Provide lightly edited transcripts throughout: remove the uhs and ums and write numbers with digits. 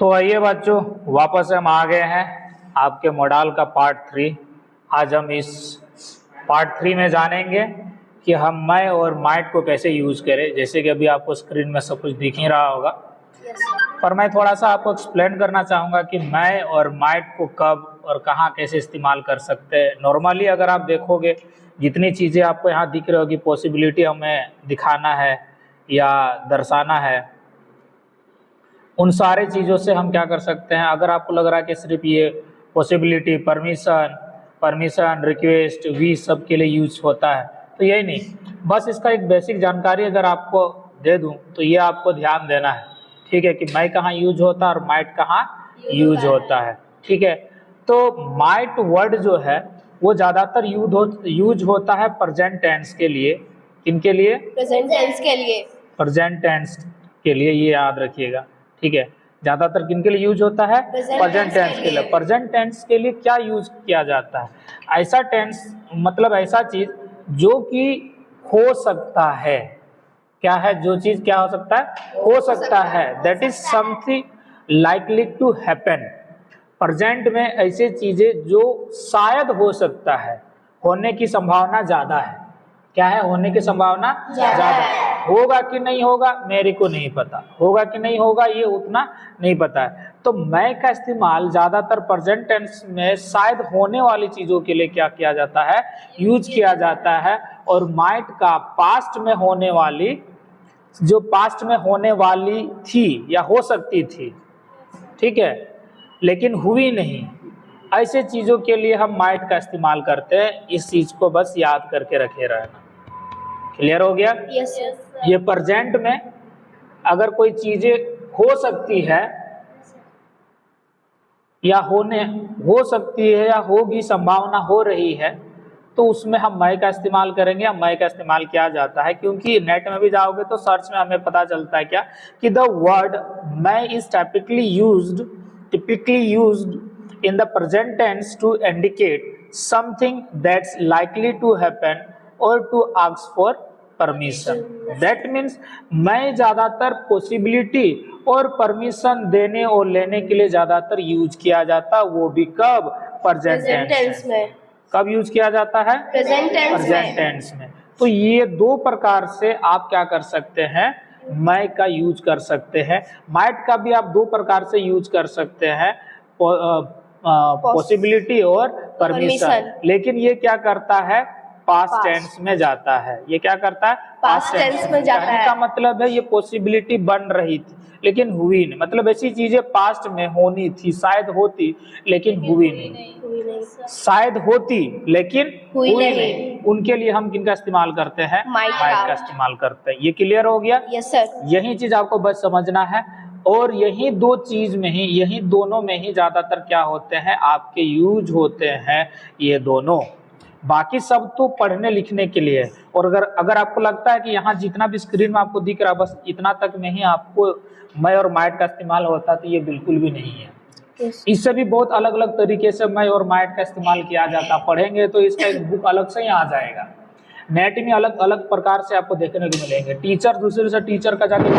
तो आइए बच्चों, वापस हम आ गए हैं आपके मॉडल का पार्ट 3। आज हम इस पार्ट 3 में जानेंगे कि हम मैं और माइट को कैसे यूज़ करें। जैसे कि अभी आपको स्क्रीन में सब कुछ दिख ही रहा होगा, पर मैं थोड़ा सा आपको एक्सप्लेन करना चाहूँगा कि मैं और माइट को कब और कहाँ कैसे इस्तेमाल कर सकते हैं। नॉर्मली अगर आप देखोगे, जितनी चीज़ें आपको यहाँ दिख रही होगी, पॉसिबिलिटी हमें दिखाना है या दर्शाना है, उन सारे चीज़ों से हम क्या कर सकते हैं। अगर आपको लग रहा है कि सिर्फ ये पॉसिबिलिटी, परमिशन, रिक्वेस्ट, वी सब के लिए यूज होता है, तो यही नहीं, बस इसका एक बेसिक जानकारी अगर आपको दे दूं तो ये आपको ध्यान देना है, ठीक है, कि मैं कहाँ यूज होता है और माइट कहाँ यूज होता है, ठीक है। तो माइट वर्ड जो है वो ज़्यादातर यूज होता है प्रेजेंट टेंस के लिए। किनके लिए? प्रेजेंट टेंस के लिए। प्रेजेंट टेंस के लिए, ये याद रखिएगा, ठीक है। ज्यादातर किन के लिए यूज होता है? प्रेजेंट टेंस के लिए। प्रेजेंट टेंस के लिए क्या यूज किया जाता है? ऐसा टेंस, मतलब ऐसा चीज जो कि हो सकता है। क्या है? जो चीज क्या हो सकता है? हो सकता है। That is something likely to happen. Present में ऐसे चीजें जो शायद हो सकता है, होने की संभावना ज्यादा है। क्या है? होने की संभावना ज्यादा है। होगा कि नहीं होगा मेरे को नहीं पता, होगा कि नहीं होगा ये उतना नहीं पता है। तो मैं का इस्तेमाल ज्यादातर प्रेजेंट टेंस में शायद होने वाली चीजों के लिए क्या किया जाता है? यूज किया जाता है। और माइट का पास्ट में होने वाली, जो पास्ट में होने वाली थी या हो सकती थी, ठीक है, लेकिन हुई नहीं, ऐसे चीजों के लिए हम माइट का इस्तेमाल करते हैं। इस चीज को बस याद करके रखे रहना। क्लियर हो गया? यस। ये प्रेजेंट में अगर कोई चीजें हो सकती है या हो सकती है या होगी, संभावना हो रही है, तो उसमें हम मैं का इस्तेमाल करेंगे। या मैं का इस्तेमाल किया जाता है, क्योंकि नेट में भी जाओगे तो सर्च में हमें पता चलता है क्या, कि द वर्ड मैं is typically used in the present tense to indicate something that's likely to happen or to ask for permission. That means मैं ज्यादातर पॉसिबिलिटी और परमिशन देने और लेने के लिए ज्यादातर यूज किया जाता है। वो भी कब? प्रेजेंट टेंस में। कब यूज किया जाता है? प्रेजेंट टेंस में। तो ये दो प्रकार से आप क्या कर सकते हैं? मैं का यूज कर सकते हैं। माइट का भी आप दो प्रकार से यूज कर सकते हैं, पॉसिबिलिटी और परमिशन। लेकिन ये क्या करता है? पास्ट टेंस में जाता है। ये क्या करता है? पास्ट टेंस में जाता है। का मतलब है ये पॉसिबिलिटी बन रही थी लेकिन हुई नहीं, मतलब ऐसी चीजें पास्ट में होनी थी, शायद होती लेकिन हुई नहीं, शायद होती लेकिन हुई नहीं। उनके लिए हम किनका इस्तेमाल करते हैं? माइट का इस्तेमाल करते हैं। ये क्लियर हो गया? Yes sir. यही चीज आपको बस समझना है। और यही दो चीज में ही, यही दोनों में ही ज्यादातर क्या होते हैं? आपके यूज होते हैं ये दोनों। बाकी सब तो पढ़ने लिखने के लिए। और अगर आपको लगता है कि यहाँ जितना भी स्क्रीन में आपको दिख रहा है बस इतना तक में ही आपको मैं और माइट का इस्तेमाल होता है, तो ये बिल्कुल भी नहीं है। इससे भी बहुत अलग अलग तरीके से मैं और माइट का इस्तेमाल किया जाता। पढ़ेंगे तो इसका एक बुक अलग से ही आ जाएगा। नेट में अलग अलग प्रकार से आपको देखने को मिलेंगे। टीचर दूसरे से टीचर का जाके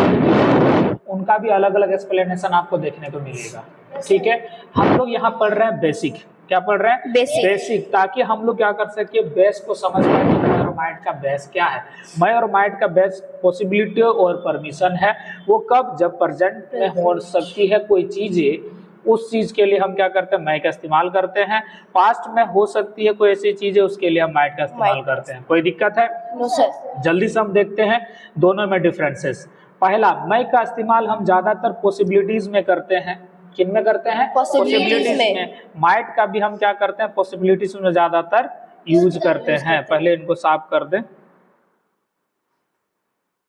उनका भी अलग अलग एक्सप्लेनेशन आपको देखने को मिलेगा, ठीक है। हम लोग यहाँ पढ़ रहे हैं बेसिक। क्या पढ़ रहे हैं? बेसिक, ताकि हम लोग क्या कर सके, बेस को समझ पाए कि मैं और माइट का बेस क्या है। मैं और माइट का बेस पॉसिबिलिटी और परमिशन है। वो कब? जब प्रेजेंट में हो सकती है कोई चीजें, उस चीज के लिए हम क्या करते हैं? मैं का इस्तेमाल करते हैं। पास्ट में हो सकती है कोई ऐसी चीजें, उसके लिए हम माइट का इस्तेमाल करते हैं। कोई दिक्कत है? No sir. जल्दी से हम देखते हैं दोनों में डिफरेंसेस। पहला, मैं का इस्तेमाल हम ज्यादातर पॉसिबिलिटीज में करते हैं। किन में करते हैं? पॉसिबिलिटीज में। माइट का भी हम क्या करते हैं? पॉसिबिलिटीज में ज्यादातर यूज करते हैं। पहले इनको साफ कर दें।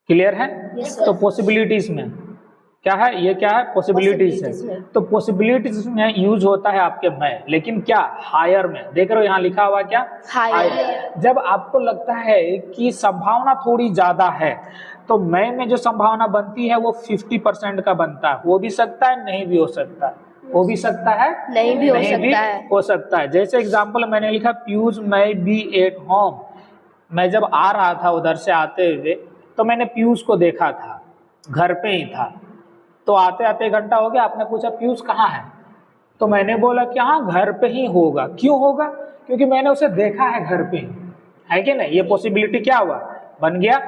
क्लियर है? तो पॉसिबिलिटीज में क्या है? ये क्या है? पॉसिबिलिटीज है। तो पॉसिबिलिटीज में यूज होता है आपके मैं, लेकिन क्या? हायर में। देख रहे हो यहाँ लिखा हुआ क्या? हायर। जब आपको लगता है कि संभावना थोड़ी ज्यादा है, तो मैं में जो संभावना बनती है वो 50% का बनता है। हो भी सकता है, नहीं भी हो सकता है। हो भी सकता है, नहीं भी हो सकता है। जैसे एग्जाम्पल मैंने लिखा, Piyush may be at home। मैं जब आ रहा था उधर से आते हुए, तो मैंने पीयूष को देखा था, घर पे ही था। तो आते आते 1 घंटा हो गया, आपने पूछा पीयूष कहाँ है, तो मैंने बोला कि हाँ घर पे ही होगा। क्यों होगा? क्योंकि मैंने उसे देखा है घर पे ही, है कि नहीं? ये पॉसिबिलिटी क्या हुआ, बन गया।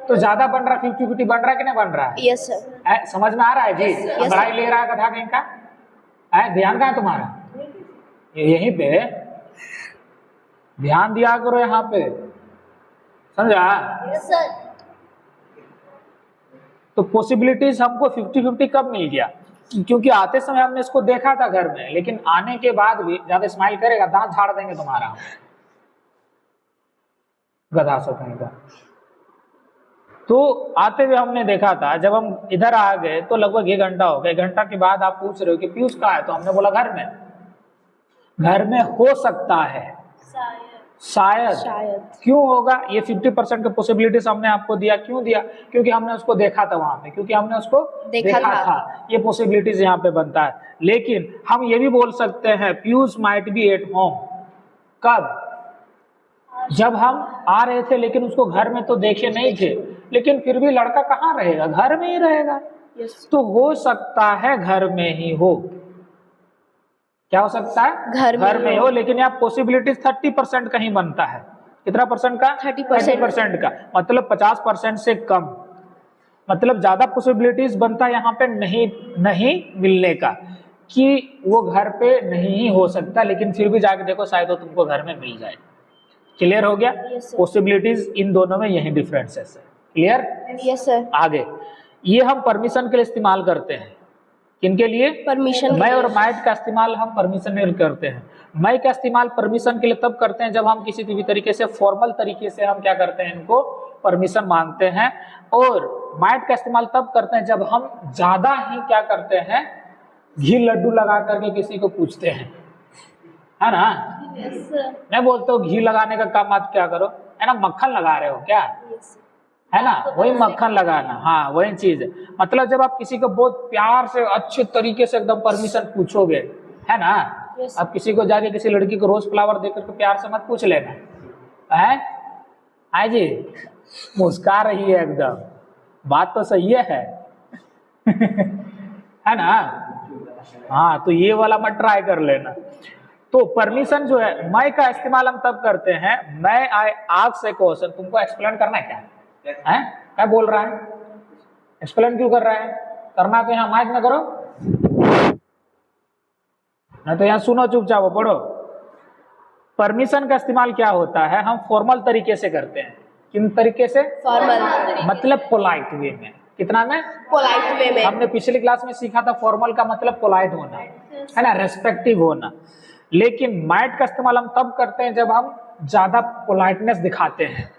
तो ज्यादा बन रहा, 50-50 बन रहा है कि नहीं बन रहा है? Yes sir. समझ में आ रहा है जी? पढ़ाई ले रहा है गधा कहीं का, ध्यान कहाँ है तुम्हारा? यहीं पे ध्यान दिया करो, यहाँ पे, समझा? Yes sir. तो पॉसिबिलिटीज हमको 50-50 कब मिल गया? क्योंकि आते समय हमने इसको देखा था घर में, लेकिन आने के बाद भी ज्यादा स्माइल करेगा, दांत झाड़ देंगे तुम्हारा, गधा से कहीं का। तो आते हुए हमने देखा था, जब हम इधर आ गए तो लगभग 1 घंटा हो गया। 1 घंटा के बाद आप पूछ रहे हो कि पीयूष कहाँ है, तो हमने बोला घर में। घर में हो सकता है, शायद। क्यों होगा? ये 50% का पॉसिबिलिटीज हमने आपको दिया। क्यों दिया? क्योंकि हमने उसको देखा था वहां पे, क्योंकि हमने उसको देखा था। ये पॉसिबिलिटीज यहाँ पे बनता है। लेकिन हम ये भी बोल सकते हैं Piyush might be at home. कब? जब हम आ रहे थे, लेकिन उसको घर में तो देखे नहीं थे, लेकिन फिर भी लड़का कहाँ रहेगा? घर में ही रहेगा। तो हो सकता है घर में ही हो। क्या हो सकता है? घर में हो। लेकिन यहाँ पॉसिबिलिटीज 30% कहीं बनता है। कितना परसेंट का? 30% का, मतलब 50% से कम। मतलब ज्यादा पॉसिबिलिटीज बनता है यहाँ पे नहीं मिलने का, कि वो घर पे नहीं हो सकता, लेकिन फिर भी जाके देखो शायद वो तुमको घर में मिल जाए। क्लियर हो गया? पॉसिबिलिटीज इन दोनों में यही डिफरेंसेस है। क्लियर? Yes sir. आगे, ये हम परमिशन के लिए इस्तेमाल करते हैं। किनके लिए? परमिशन। मैं और माइट का इस्तेमाल हम परमिशन के लिए करते हैं। मैं का इस्तेमाल परमिशन के लिए तब करते हैं जब हम किसी भी तरीके से फॉर्मल तरीके से हम क्या करते हैं, इनको परमिशन मांगते हैं। और माइट का इस्तेमाल तब करते हैं जब हम ज्यादा ही क्या करते हैं, घी लड्डू लगा करके किसी को पूछते हैं, है ना? मैं बोलता हूँ घी लगाने का काम मत क्या करो, है ना? मक्खन लगा रहे हो क्या, है ना? वही मक्खन लगाना, हाँ वही चीज है। मतलब जब आप किसी को बहुत प्यार से अच्छे तरीके से एकदम परमिशन पूछोगे, है ना? अब किसी को जाके किसी लड़की को रोज फ्लावर देकर के प्यार से मत पूछ लेना, है जी? मुस्कुरा रही है एकदम, बात तो सही है है ना? हाँ, तो ये वाला मत ट्राई कर लेना। तो परमिशन जो है, मैं का इस्तेमाल हम तब करते हैं, may I ask A question. तुमको एक्सप्लेन करना है क्या? क्या बोल रहा है? एक्सप्लेन क्यों कर रहा है? करना तो यहाँ माइक में करो, नहीं तो यहाँ सुनो चुपचाप पढ़ो। परमिशन का इस्तेमाल क्या होता है, हम फॉर्मल तरीके से करते हैं। किन तरीके से? फॉर्मल, मतलब पोलाइट वे में। कितना में? पोलाइट वे में। हमने पिछली क्लास में सीखा था फॉर्मल का मतलब पोलाइट होना, है ना, रेस्पेक्टिव होना। लेकिन माइट का इस्तेमाल हम तब करते हैं जब हम ज्यादा पोलाइटनेस दिखाते हैं,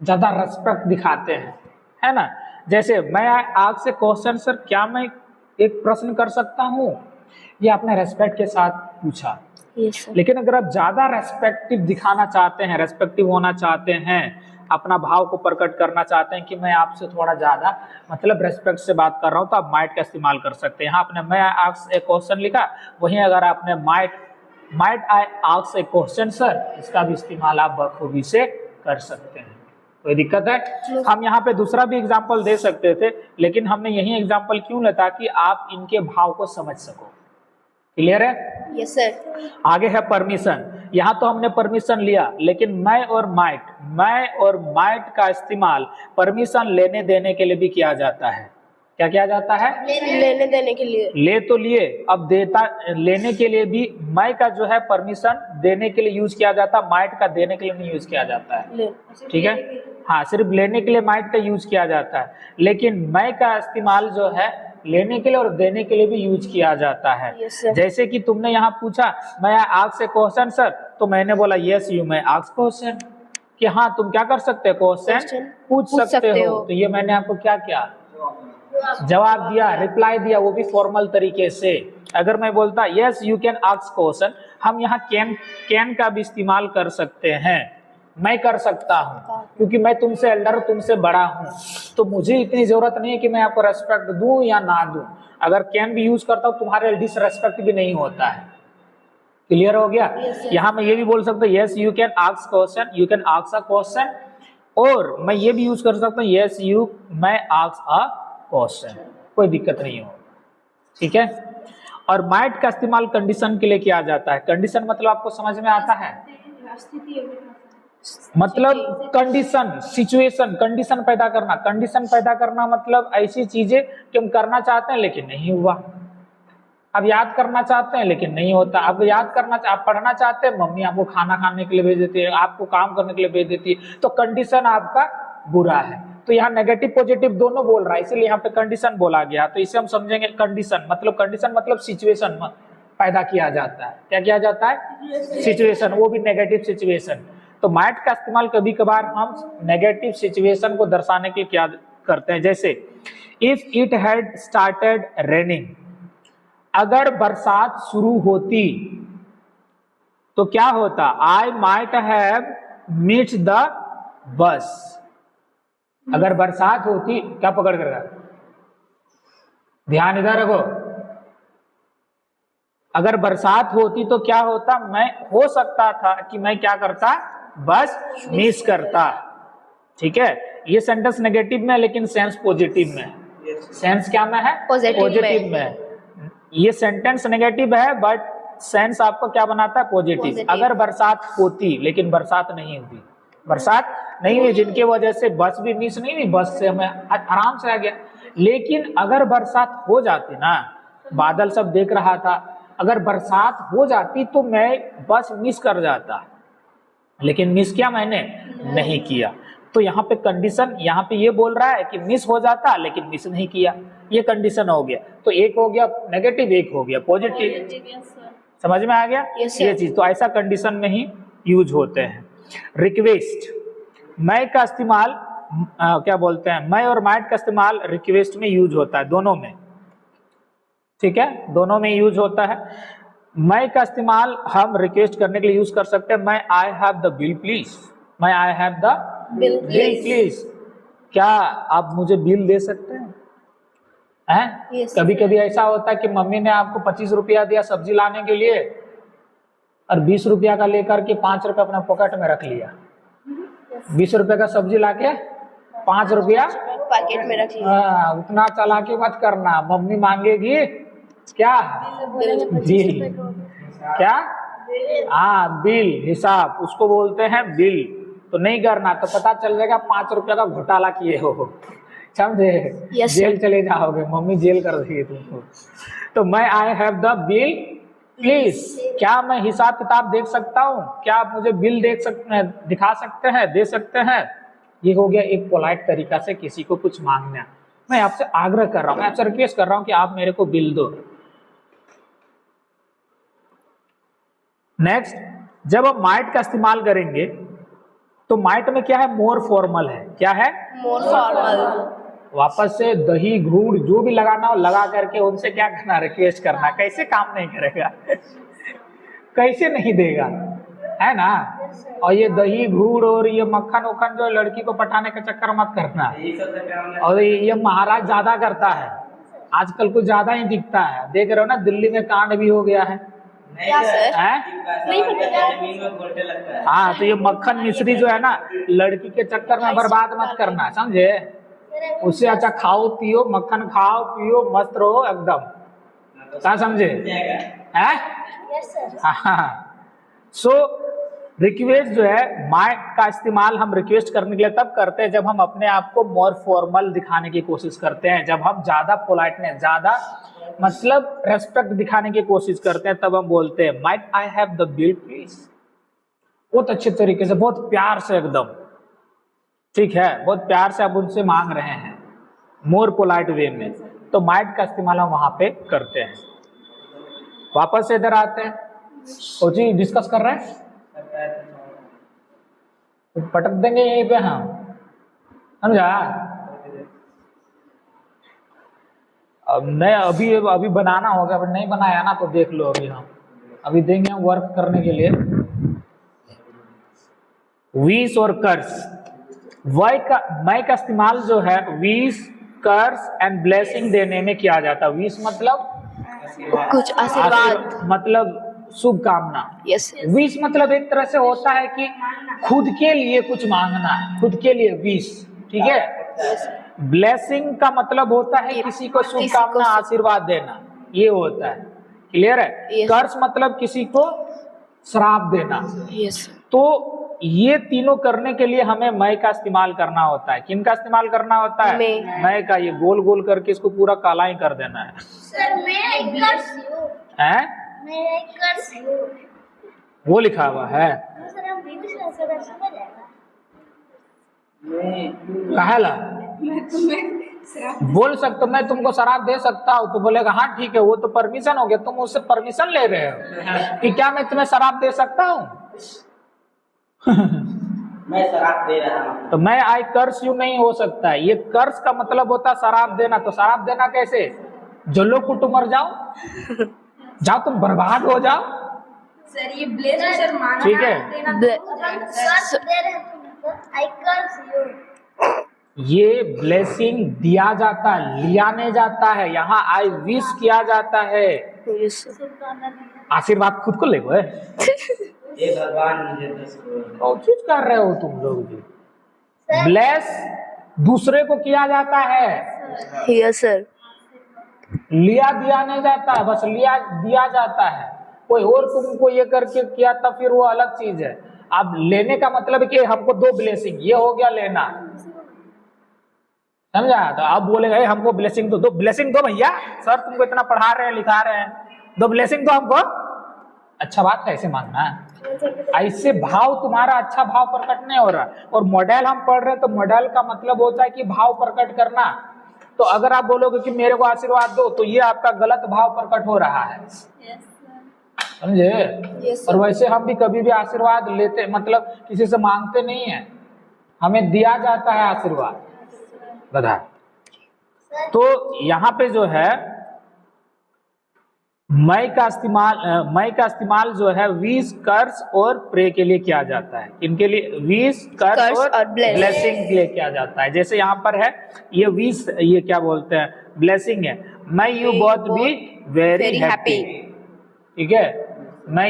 ज्यादा रेस्पेक्ट दिखाते हैं, है ना? जैसे मैं आपसे क्वेश्चन, सर क्या मैं एक प्रश्न कर सकता हूँ? ये आपने रेस्पेक्ट के साथ पूछा। लेकिन अगर आप ज्यादा रेस्पेक्टिव दिखाना चाहते हैं, रेस्पेक्टिव होना चाहते हैं, अपना भाव को प्रकट करना चाहते हैं कि मैं आपसे थोड़ा ज्यादा मतलब रेस्पेक्ट से बात कर रहा हूँ, तो आप माइट का इस्तेमाल कर सकते हैं। यहाँ आपने मैं आस्क ए क्वेश्चन लिखा, वहीं अगर आपने might I ask A question sir, इसका भी इस्तेमाल आप बखूबी से कर सकते हैं। कोई दिक्कत है? हम यहाँ पे दूसरा भी एग्जाम्पल दे सकते थे, लेकिन हमने यही एग्जाम्पल क्यों लेता कि आप इनके भाव को समझ सको। क्लियर है? Yes sir. आगे है परमिशन। यहाँ तो हमने परमिशन लिया, लेकिन मैं और माइट का इस्तेमाल परमिशन लेने देने के लिए भी किया जाता है। क्या किया जाता है? लेने देने के लिए। ले तो लिए, अब लेने के लिए भी मैं का जो है परमिशन देने के लिए यूज किया जाता है, माइट का देने के लिए नहीं यूज किया जाता है। ठीक है? हाँ, सिर्फ लेने के लिए माइट का यूज किया जाता है, लेकिन मैं का इस्तेमाल जो है लेने के लिए और देने के लिए भी यूज किया जाता है। जैसे कि तुमने यहाँ पूछा मैं आस्क ए क्वेश्चन सर, तो मैंने बोला यस यू मैं आस्क क्वेश्चन, कि हाँ तुम क्या कर सकते हो, क्वेश्चन पूछ सकते हो। तो ये मैंने आपको क्या किया, जवाब दिया, रिप्लाई दिया, वो भी फॉर्मल तरीके से। अगर मैं बोलता yes you can ask question, हम यहाँ कैन का भी इस्तेमाल कर सकते हैं। मैं कर सकता हूँ क्योंकि मैं तुमसे एल्डर, तुमसे बड़ा हूँ, तो मुझे इतनी जरूरत नहीं है कि मैं आपको रेस्पेक्ट दूं या ना दूं। अगर कैन भी यूज करता हूँ तुम्हारे डिसरेस्पेक्ट भी नहीं होता है। क्लियर हो गया? यहाँ मैं ये भी बोल सकता हूँ yes you can ask question, you can ask a question, और मैं ये भी यूज कर सकता हूँ यस यू मैं आस्क अ क्वेश्चन। कोई दिक्कत नहीं होगा, ठीक है। और माइट का इस्तेमाल कंडीशन के लिए किया जाता है। कंडीशन मतलब आपको समझ में आता है, मतलब कंडीशन, सिचुएशन, कंडीशन पैदा करना। कंडीशन पैदा करना मतलब ऐसी चीजें कि हम करना चाहते हैं लेकिन नहीं हुआ, अब याद करना चाहते हैं लेकिन नहीं होता, अब याद करना, आप पढ़ना चाहते हैं, मम्मी आपको खाना खाने के लिए भेज देती है, आपको काम करने के लिए भेज देती है, तो कंडीशन आपका बुरा है। तो यहाँ नेगेटिव पॉजिटिव दोनों बोल रहा है, इसलिए यहाँ पे कंडीशन बोला गया। तो इसे हम समझेंगे कंडीशन मतलब सिचुएशन पैदा किया जाता है। क्या किया जाता है? सिचुएशन, वो भी नेगेटिव सिचुएशन। तो माइट का इस्तेमाल कभी कभार हम नेगेटिव सिचुएशन को दर्शाने के लिए क्या करते हैं, जैसे if it had started raining, अगर बरसात शुरू होती तो क्या होता? I might have missed the bus. अगर बरसात होती, क्या पकड़ कर रहा, ध्यान इधर रखो, अगर बरसात होती तो क्या होता? मैं, हो सकता था कि मैं क्या करता? बस मिस करता, ठीक है। ये सेंटेंस नेगेटिव में, लेकिन सेंस पॉजिटिव में। सेंस क्या में है? पॉजिटिव में। ये सेंटेंस नेगेटिव है बट सेंस आपको क्या बनाता है? पॉजिटिव। अगर बरसात होती, लेकिन बरसात नहीं हुई, बरसात नहीं हुई, जिनकी वजह से बस भी मिस नहीं हुई, बस से हमें आराम से आ गया। लेकिन अगर बरसात हो जाती ना, बादल सब देख रहा था, अगर बरसात हो जाती तो मैं बस मिस कर जाता, लेकिन मिस किया मैंने? नहीं किया। तो यहाँ पे कंडीशन, यहाँ पे ये बोल रहा है कि मिस हो जाता लेकिन मिस नहीं किया, ये कंडीशन हो गया। तो एक हो गया नेगेटिव, एक हो गया पॉजिटिव। समझ में आ गया ये चीज? तो ऐसा कंडीशन में ही यूज होते हैं। रिक्वेस्ट, मैं का इस्तेमाल क्या बोलते हैं, मैं और माइट का इस्तेमाल रिक्वेस्ट में यूज होता है, दोनों में, ठीक है, दोनों में यूज होता है। मैं का इस्तेमाल हम रिक्वेस्ट करने के लिए यूज कर सकते हैं, may I have the bill please, may I have the bill please, क्या आप मुझे बिल दे सकते हैं? कभी कभी ऐसा होता है कि मम्मी ने आपको 25 रुपया दिया सब्जी लाने के लिए, और 20 रुपया का लेकर के 5 रुपया अपना पॉकेट में रख लिया। 20 रुपए का सब्जी लाके 5 रुपया पैकेट में रख लिया। उतना चालाकी मत करना, मम्मी मांगेगी क्या? बिल। क्या? हाँ, बिल, हिसाब, उसको बोलते हैं बिल। तो नहीं करना, तो पता चल जाएगा 5 रुपया का घोटाला किए हो, समझे? जेल चले जाओगे, मम्मी जेल कर देगी तुमको। तो मैं I have the bill please, क्या मैं हिसाब किताब देख सकता हूँ? क्या आप मुझे बिल देख सकते हैं, दिखा सकते हैं, दे सकते हैं? ये हो गया एक पोलाइट तरीका से किसी को कुछ मांगना। मैं आपसे आग्रह कर रहा हूँ, मैं आपसे रिक्वेस्ट कर रहा हूँ कि आप मेरे को बिल दो। नेक्स्ट, जब हम माइट का इस्तेमाल करेंगे तो माइट में क्या है? मोर फॉर्मल है। क्या है? मोर फॉर्मल। वापस से दही घूड़ जो भी लगाना हो लगा करके उनसे क्या करना? रिक्वेस्ट करना। कैसे काम नहीं करेगा? कैसे नहीं देगा, है ना? और ये दही घूड़ और ये मक्खन उक्खन जो लड़की को पटाने का चक्कर मत करना। और ये महाराज ज्यादा करता है, आजकल कुछ ज्यादा ही दिखता है, देख रहे हो ना, दिल्ली में कांड भी हो गया है। हाँ, तो ये मक्खन मिश्री जो है ना, लड़की के चक्कर में बर्बाद मत करना, समझे? उससे अच्छा खाओ पियो, मक्खन खाओ पियो, मस्त रहो एकदम, क्या समझे? सो रिक्वेस्ट जो है, माइट का इस्तेमाल हम रिक्वेस्ट करने के लिए तब करते हैं जब हम अपने आप को मोर फॉर्मल दिखाने की कोशिश करते हैं, जब हम ज्यादा पोलाइटनेस, ज्यादा मतलब रेस्पेक्ट दिखाने की कोशिश करते हैं, तब हम बोलते हैं might I have the bill please. बहुत अच्छे तरीके से, बहुत प्यार से एकदम, ठीक है, बहुत प्यार से आप उनसे मांग रहे हैं, मोर पोलाइट वे में। तो माइट का इस्तेमाल हम वहां पे करते हैं। वापस से इधर आते हैं, ओ जी डिस्कस कर रहे हैं, तो पटक देंगे यहीं पे हम, समझा? अब नहीं, अभी बनाना होगा, अभी नहीं बनाया ना तो देख लो, अभी हम अभी देंगे हम वर्क करने के लिए। विश और कर्स, मैं का इस्तेमाल जो है विश, कर्स एंड ब्लेसिंग देने में किया जाता है। विश मतलब कुछ आशीर्वाद, मतलब शुभकामना। विश मतलब एक तरह से होता है कि खुद के लिए कुछ मांगना, खुद के लिए विश, ठीक है? ब्लेसिंग का मतलब होता है किसी को शुभकामना आशीर्वाद देना, ये होता है। क्लियर है? Yes. कर्स मतलब किसी को श्राप देना। यस तो ये तीनों करने के लिए हमें मैं का इस्तेमाल करना होता है। किन का इस्तेमाल करना होता है? मैं का। ये गोल गोल करके इसको पूरा काला ही कर देना है। सर मैं कर्स यू, हैं? मैं कर्स यू। वो लिखा हुआ है सर हम भी कुछ ऐसा समझ आएगा। कहा ला? बोल सकते, मैं तुमको शराब दे सकता हूँ, तो बोलेगा हाँ ठीक है, वो तो परमिशन हो गया। तुम उससे परमिशन ले रहे हो कि क्या मैं तुम्हें शराब दे सकता हूँ? मैं शराब दे रहा हूँ। तो मैं आई कर्स यू नहीं हो सकता है। ये कर्स का मतलब होता है शराब देना। तो शराब देना कैसे? जलो कुटु मर जाओ, जाओ तुम बर्बाद हो जाओ। सर ये ब्लेस सर माना ठीक है। कर्स दे रहे हैं तुम, आई कर्स यू। ये ब्लेसिंग दिया जाता है, लिया नहीं जाता है। यहाँ आई विश किया जाता है। यस आशीर्वाद खुद को ले वो है। ये भगवान मुझे 10 करोड़ कौन चीज कर रहे हो तुम लोग जी? ब्लेस दूसरे को किया जाता है, यस सर लिया दिया नहीं जाता है। बस लिया दिया जाता है। कोई और तुमको ये करके किया तब फिर वो अलग चीज है। अब लेने का मतलब है कि हमको दो ब्लेसिंग, ये हो गया लेना, समझा? तो अब बोलेगा "ए, हमको ब्लेसिंग दो, दो ब्लेसिंग दो भैया, सर तुमको इतना पढ़ा रहे हैं लिखा रहे हैं, दो ब्लेसिंग दो हमको"। अच्छा बात है, ऐसे मांगना है। ऐसे भाव तुम्हारा अच्छा भाव प्रकट नहीं हो रहा। और मॉडल हम पढ़ रहे हैं, तो मॉडल का मतलब होता है कि भाव प्रकट करना। तो अगर आप बोलोगे कि मेरे को आशीर्वाद दो, तो ये आपका गलत भाव प्रकट हो रहा है, समझे? Yes, और वैसे हम भी कभी भी आशीर्वाद लेते, मतलब किसी से मांगते नहीं है, हमें दिया जाता है आशीर्वाद। बधा। तो यहाँ पे जो है मैं का इस्तेमाल जो है विश, कर्स और प्रे के लिए किया जाता है। इनके लिए विश, कर्स और ब्लेसिंग के लिए किया जाता है। जैसे यहाँ पर है ये विश, ये क्या बोलते हैं, ब्लेसिंग है। may you both be very happy, ठीक है? may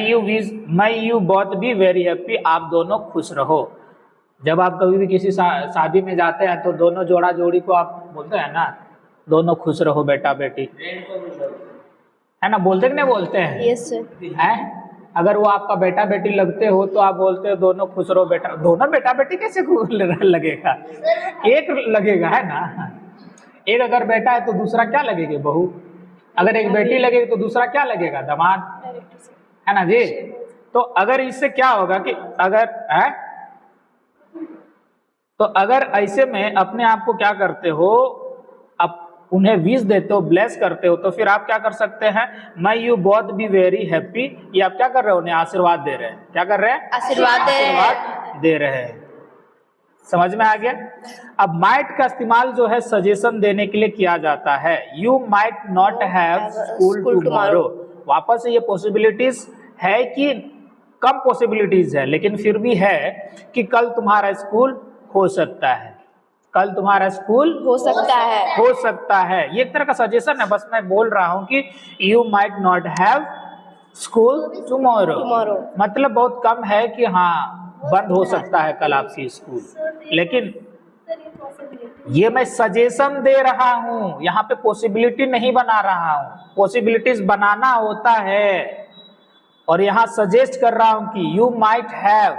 you both be very happy, आप दोनों खुश रहो। जब आप कभी भी किसी शादी में जाते हैं तो दोनों जोड़ा जोड़ी को आप बोलते हैं ना, दोनों खुश रहो बेटा बेटी, है ना? बोलते कि नहीं बोलते हैं? यस सर हैं? अगर वो आपका बेटा बेटी लगते हो तो आप बोलते हो दोनों खुश रहो बेटा। दोनों बेटा बेटी कैसे लगेगा? एक लगेगा, है ना? एक अगर बेटा है तो दूसरा क्या लगेगा? बहू। अगर एक बेटी लगेगी तो दूसरा क्या लगेगा? दामाद, है ना जी? तो अगर इससे क्या होगा कि अगर है, तो अगर ऐसे में अपने आप को क्या करते हो, अब उन्हें विश देते हो, ब्लेस करते हो, तो फिर आप क्या कर सकते हैं? may you both be very happy, ये आप क्या कर रहे हो? उन्हें आशीर्वाद दे रहे हैं। क्या कर रहे हैं? आशीर्वाद दे रहे हैं। समझ में आ गया? अब माइट का इस्तेमाल जो है सजेशन देने के लिए किया जाता है। You might not have school tomorrow. वापस से ये पॉसिबिलिटीज है कि कम पॉसिबिलिटीज है, लेकिन फिर भी है कि कल तुम्हारा स्कूल हो सकता है, कल तुम्हारा स्कूल हो सकता है, हो सकता है। ये एक तरह का सजेशन है। बस मैं बोल रहा हूं कि you might not have school tomorrow, मतलब बहुत कम है कि हाँ बंद हो सकता है कल आपकी स्कूल। लेकिन ये मैं सजेशन दे रहा हूं, यहाँ पे पॉसिबिलिटी नहीं बना रहा हूं। पॉसिबिलिटीज बनाना होता है, और यहाँ सजेस्ट कर रहा हूं कि यू माइट हैव,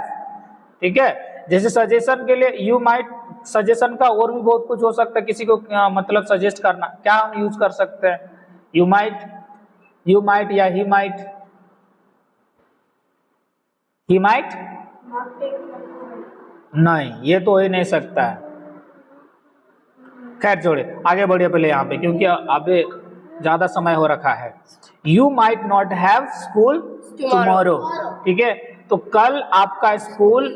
ठीक है? जैसे सजेशन के लिए यू माइट, सजेशन का और भी बहुत कुछ हो सकता है। किसी को मतलब सजेस्ट करना, क्या हम यूज कर सकते हैं? यू माइट या ही माइट, ही माइट नहीं, ये तो हो ही नहीं सकता है। खैर छोड़े, आगे बढ़िए पहले यहाँ पे, क्योंकि अभी ज्यादा समय हो रखा है। You might not have school tomorrow, ठीक है? तो कल आपका स्कूल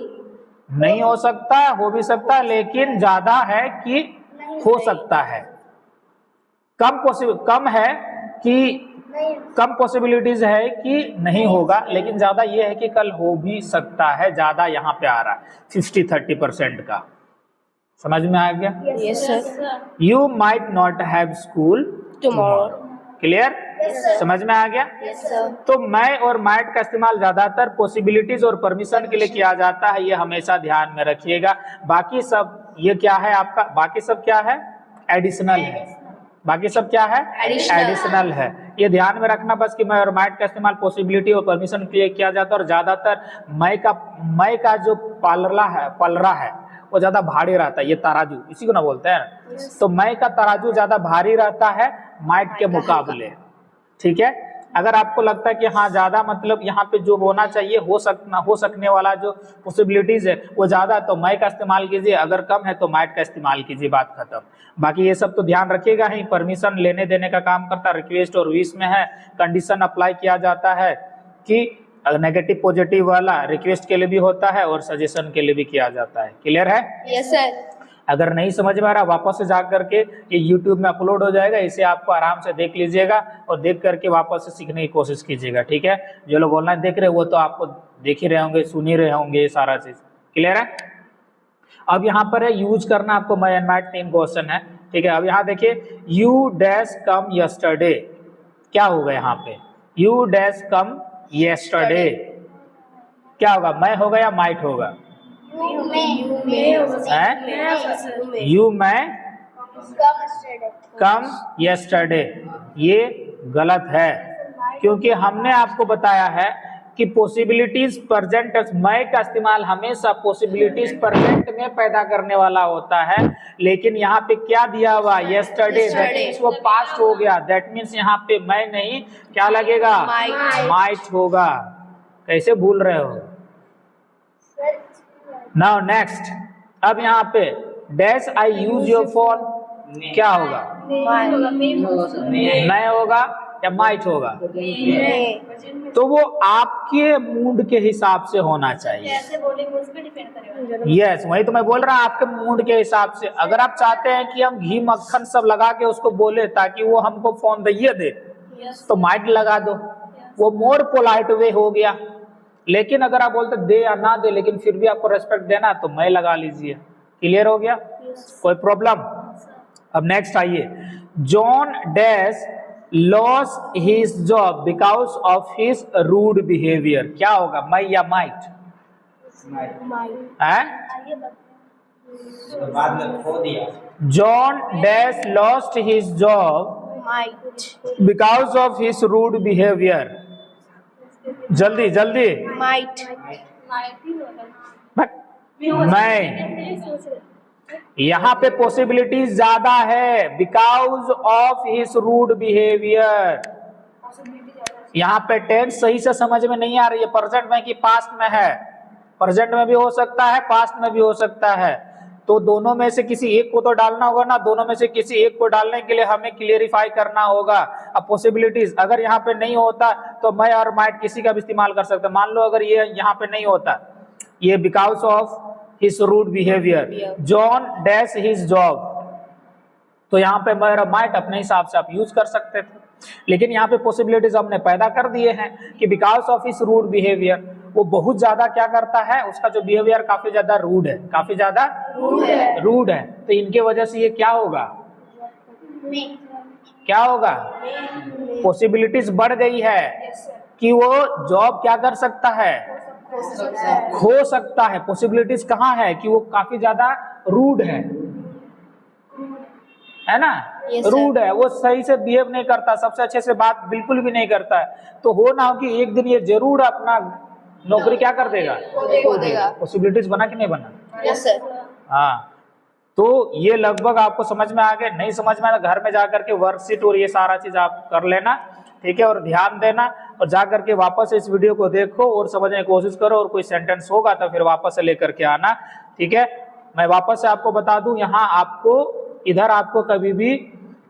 नहीं हो सकता, हो भी सकता है, लेकिन ज्यादा है कि हो सकता है। कम है कि कम पॉसिबिलिटीज है कि नहीं होगा, लेकिन ज्यादा ये है कि कल हो भी सकता है। ज्यादा यहाँ पे आ रहा है 50-30% का। समझ में आ गया? Yes sir you might not have school tomorrow, clear? समझ में आ गया? यस सर तो मैं और माइट का इस्तेमाल ज्यादातर पॉसिबिलिटीज और परमिशन के लिए किया जाता है, ये हमेशा ध्यान में रखिएगा। बाकी सब ये क्या है आपका? बाकी सब क्या है? एडिशनल है, बाकी सब क्या है, एडिशनल है। ये ध्यान में रखना बस कि मैं और माइट का इस्तेमाल पॉसिबिलिटी और परमिशन के लिए किया जाता है, और ज्यादातर मैं का जो पलरा है वो ज्यादा भारी रहता है, ये तराजू इसी को ना बोलते हैं, तो मैं का तराजू ज्यादा भारी रहता है माइट के मुकाबले, ठीक है। अगर आपको लगता है कि हाँ ज्यादा मतलब यहाँ पे जो होना चाहिए हो सकने वाला जो पॉसिबिलिटीज है वो ज्यादा है, तो मैं का इस्तेमाल कीजिए, अगर कम है तो माइट का इस्तेमाल कीजिए, बात खत्म। बाकी ये सब तो ध्यान रखिएगा ही, परमिशन लेने देने का काम करता है, रिक्वेस्ट और विश में है, कंडीशन अप्लाई किया जाता है कि नेगेटिव पॉजिटिव वाला रिक्वेस्ट के लिए भी होता है और सजेशन के लिए भी किया जाता है। क्लियर है? Yes sir. अगर नहीं समझ में आ रहा वापस से जा करके ये YouTube में अपलोड हो जाएगा, इसे आपको आराम से देख लीजिएगा और देख करके वापस से सीखने की कोशिश कीजिएगा, ठीक है। जो लोग ऑनलाइन देख रहे हैं वो तो आपको देख ही रहे होंगे, सुन ही रहे होंगे, ये सारा चीज क्लियर है। अब यहाँ पर है यूज करना आपको मैं एंड माइट 3 क्वेश्चन है, ठीक है। अब यहाँ देखिए यू डैश कम यस्टरडे, क्या होगा यहाँ पे, यू डैश कम यस्टरडे क्या होगा, मैं होगा या माइट होगा, यू मैं कम यस्टरडे, ये गलत है, क्योंकि हमने आपको बताया है कि पॉसिबिलिटीज प्रेजेंट, मैं का इस्तेमाल हमेशा पॉसिबिलिटीज प्रेजेंट में पैदा करने वाला होता है, लेकिन यहाँ पे क्या दिया हुआ, यस्टरडे, दैट मीन्स वो पास्ट हो गया, दैट मीन्स यहाँ पे मैं नहीं क्या लगेगा, माइट होगा। कैसे भूल रहे हो? नाउ नेक्स्ट, अब यहाँ पे dash I use your phone, क्या होगा, मैं होगा या माइट होगा, तो वो आपके मूड के हिसाब से होना चाहिए। यस, वही तो मैं बोल रहा हूँ, आपके मूड के हिसाब से। अगर आप चाहते हैं कि हम घी मक्खन सब लगा के उसको बोले ताकि वो हमको फोन दे तो माइट लगा दो, वो मोर पोलाइट वे हो गया। लेकिन अगर आप बोलते दे या ना दे लेकिन फिर भी आपको रेस्पेक्ट देना तो मैं लगा लीजिए। क्लियर हो गया? कोई प्रॉब्लम? अब नेक्स्ट आइए, John dash loss his job because of his rude behaviour, क्या होगा, मैं या माइट? बाद में खो दिया। John dash lost his job because of his rude behaviour, जल्दी जल्दी, मैं, यहाँ पे पॉसिबिलिटीज ज्यादा है, because of his rude behaviour. यहाँ पे टेंस सही से समझ में नहीं आ रही है, प्रेजेंट में कि पास्ट में है, प्रेजेंट में भी हो सकता है, पास्ट में भी हो सकता है, तो दोनों में से किसी एक को तो डालना होगा ना, दोनों में से किसी एक को डालने के लिए हमें क्लियरिफाई करना होगा। अब पॉसिबिलिटीज अगर यहाँ पे नहीं होता तो मैं और माइट किसी का भी इस्तेमाल कर सकते हैं। मान लो अगर ये यहाँ पे नहीं होता, ये because of his rude behaviour, John dash his job, तो यहाँ पे मैं और माइट अपने हिसाब से आप यूज कर सकते थे, लेकिन यहाँ पे पॉसिबिलिटीज हमने पैदा कर दिए हैं कि because of his rude behaviour, वो बहुत ज्यादा क्या करता है, उसका जो बिहेवियर काफी ज्यादा रूड है, काफी ज्यादा रूड है, तो इनके वजह से ये क्या होगा, क्या होगा, पॉसिबिलिटीज बढ़ गई है कि वो जॉब क्या कर सकता है, खो सकता है। पॉसिबिलिटीज कहाँ है कि वो काफी ज्यादा रूड है ना, रूड है, वो सही से बिहेव नहीं करता, सबसे अच्छे से बात बिल्कुल भी नहीं करता है, तो हो ना हो कि एक दिन ये जरूर अपना नौकरी क्या कर देगा, खो देगा। पॉसिबिलिटीज बना कि नहीं बना? Yes sir. हाँ, तो ये लगभग आपको समझ में आ गया। नहीं समझ में आया घर में जाकर के वर्कशीट और ये सारा चीज आप कर लेना, ठीक है, और ध्यान देना, और जा करके वापस इस वीडियो को देखो और समझने की कोशिश करो, और कोई सेंटेंस होगा तो फिर वापस से लेकर के आना, ठीक है। मैं वापस से आपको बता दूं, यहाँ आपको इधर आपको कभी भी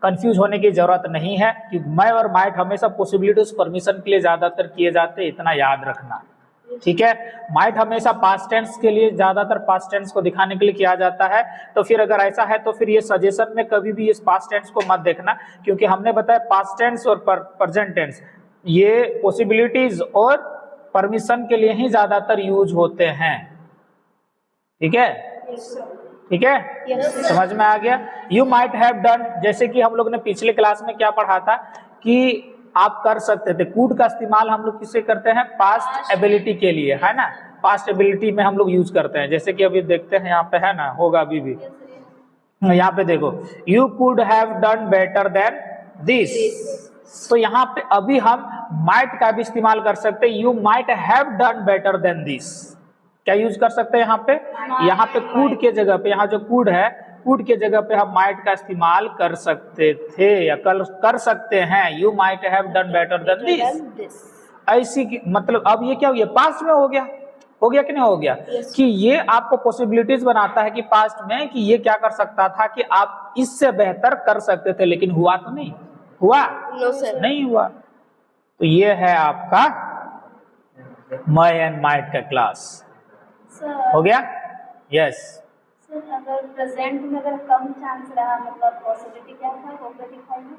कंफ्यूज होने की जरूरत नहीं है, क्योंकि मैं और माइट हमेशा पॉसिबिलिटीज परमिशन के लिए ज्यादातर किए जाते हैं, इतना याद रखना, ठीक है। माइट हमेशा पास्ट टेंस के लिए, ज्यादातर पास्ट टेंस को दिखाने के लिए किया जाता है, तो फिर अगर ऐसा है तो फिर ये सजेशन में कभी भी इस पास्ट टेंस को मत देखना, क्योंकि हमने बताया पास्ट टेंस और प्रेजेंट टेंस ये पॉसिबिलिटीज और परमिशन के लिए ही ज्यादातर यूज होते हैं, ठीक है, ठीक है, समझ में आ गया। यू माइट हैव डन, जैसे कि हम लोग ने पिछले क्लास में क्या पढ़ा था कि आप कर सकते थे, कुड का इस्तेमाल हम लोग किससे करते हैं, पास्ट एबिलिटी के लिए, है ना, पास्ट एबिलिटी में हम लोग यूज करते हैं, जैसे कि अभी देखते हैं यहाँ पे है ना, होगा अभी भी, यहाँ पे देखो, you could have done better than this, तो यहाँ पे अभी हम माइट का भी इस्तेमाल कर सकते हैं, you might have done better than this. क्या यूज कर सकते हैं यहाँ पे? यहाँ पे कुड के जगह पे, यहाँ जो कुड है, कुड के जगह पे हम माइट का इस्तेमाल कर सकते थे या कर सकते हैं, you might have done better than this. ऐसी मतलब अब ये क्या हो गया, पास्ट में हो गया कि नहीं हो गया? कि ये आपको पॉसिबिलिटीज बनाता है कि पास्ट में कि ये क्या कर सकता था कि आप इससे बेहतर कर सकते थे, लेकिन हुआ तो नहीं, हुआ नो सर, नहीं हुआ। तो ये है आपका माई एंड माइट का क्लास, हो गया? यस। सर अगर प्रेजेंट में अगर कम चांस रहा, मतलब पॉसिबिलिटी क्या था वो भी दिखाई है।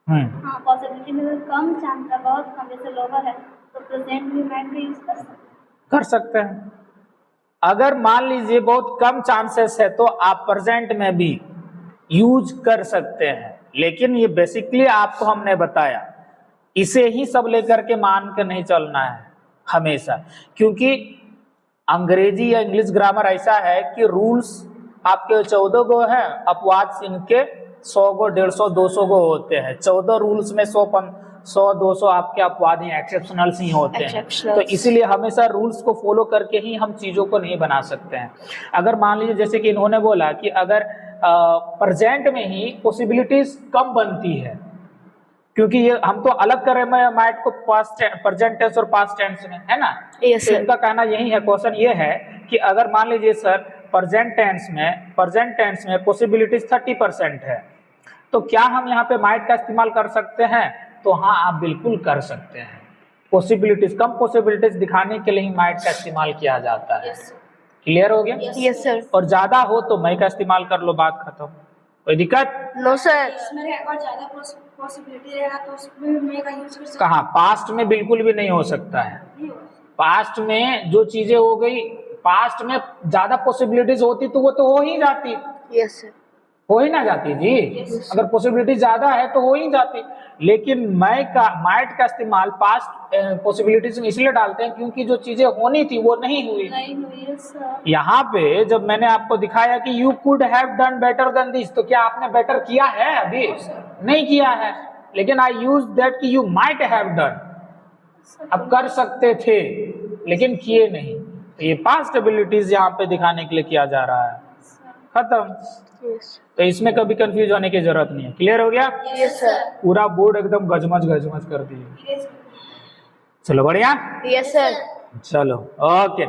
हाँ, पॉसिबिलिटी में अगर कम चांस था, बहुत कम, जैसे लोअर है, तो प्रेजेंट में माइंड का यूज कर सकते हैं। अगर मान लीजिए बहुत कम चांसेस है तो आप प्रेजेंट में भी यूज कर सकते हैं, लेकिन ये बेसिकली आपको हमने बताया, इसे ही सब लेकर के मान के नहीं चलना है हमेशा, क्योंकि अंग्रेजी या इंग्लिश ग्रामर ऐसा है कि रूल्स आपके 14 गो हैं, अपवाद इनके 100 गो, 150, 200 गो होते हैं। 14 रूल्स में 100, 200 आपके अपवाद हैं, एक्सेप्शनल्स ही होते हैं। तो इसीलिए हमेशा रूल्स को फॉलो करके ही हम चीज़ों को नहीं बना सकते हैं। अगर मान लीजिए जैसे कि इन्होंने बोला कि अगर प्रेजेंट में ही पॉसिबिलिटीज कम बनती है, क्योंकि ये हम तो अलग कर रहे हैं माइट को पास्ट, प्रेजेंट टेंस और पास्ट टेंस में, है ना? yes, तो इनका कहना यही है, क्वेश्चन ये है कि अगर मान लीजिए सर प्रेजेंट टेंस में पॉसिबिलिटीज 30% है, तो क्या हम यहाँ पे माइट का इस्तेमाल कर सकते हैं? तो हाँ, आप बिल्कुल कर सकते हैं। पॉसिबिलिटीज, कम पॉसिबिलिटीज दिखाने के लिए ही माइट का इस्तेमाल किया जाता है। क्लियर हो गया? Yes sir. और ज्यादा हो तो मैं का इस्तेमाल कर लो, बात खत्म, कोई दिक्कत? No sir. इसमें और ज्यादा पॉसिबिलिटी रहेगा तो उसमें मैं का यूज कर सकते कहाँ? पास्ट में बिल्कुल भी नहीं हो सकता है। पास्ट में जो चीजें हो गई, पास्ट में ज्यादा पॉसिबिलिटीज होती तो वो तो हो ही जाती। Yes sir. हो ही ना जाती जी। अगर पॉसिबिलिटी ज्यादा है तो हो ही जाती, लेकिन माइट का इस्तेमाल पास्ट पॉसिबिलिटीज में इसलिए डालते हैं क्योंकि जो चीजें होनी थी वो नहीं हुई। यहाँ पे जब मैंने आपको दिखाया कि you could have done better than this, तो क्या आपने बेटर किया है? अभी नहीं किया है, लेकिन आई यूज दैट कि यू माइट हैव डन, अब कर सकते थे लेकिन किए नहीं। तो ये पास्ट एबिलिटीज यहाँ पे दिखाने के लिए किया जा रहा है, खत्म। तो इसमें कभी कंफ्यूज होने की जरूरत नहीं है। क्लियर हो गया? Yes sir. पूरा बोर्ड एकदम गजमज कर दिए। चलो बढ़िया। Yes sir. चलो ओके।